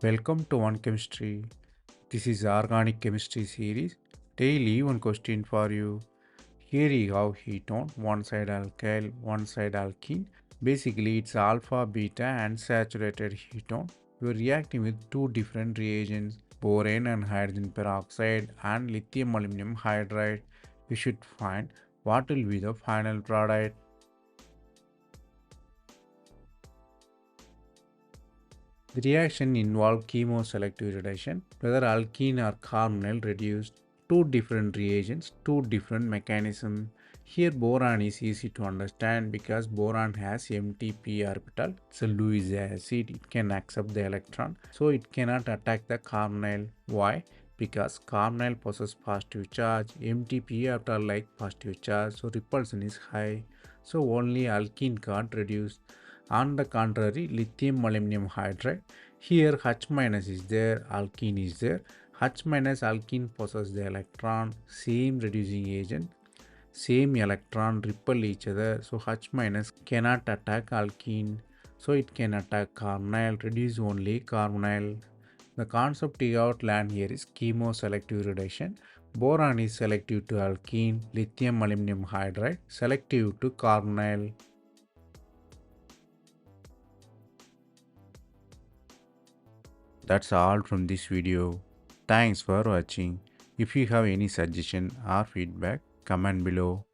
Welcome to One Chemistry. This is Organic Chemistry series. Daily one question for you. Here you have ketone, one side alkyl, one side alkene. Basically, it's alpha, beta, and saturated ketone. You're reacting with two different reagents, boron and hydrogen peroxide, and lithium aluminum hydride. You should find what will be the final product. The reaction involved chemoselective reduction, whether alkene or carbonyl reduced, two different reagents, two different mechanisms. Here boron is easy to understand because boron has empty p orbital. It's a Lewis acid, it can accept the electron, so it cannot attack the carbonyl. Why? Because carbonyl possesses positive charge, empty p orbital like positive charge, so repulsion is high. So only alkene can't reduce. On the contrary, lithium aluminum hydride, here H minus is there, alkene is there. H minus alkene possesses the electron, same reducing agent, same electron repel each other. So H minus cannot attack alkene, so it can attack carbonyl, reduce only carbonyl. The concept you have to learn here is chemoselective reduction. Boron is selective to alkene, lithium aluminum hydride selective to carbonyl. That's all from this video. Thanks for watching. If you have any suggestion or feedback, comment below.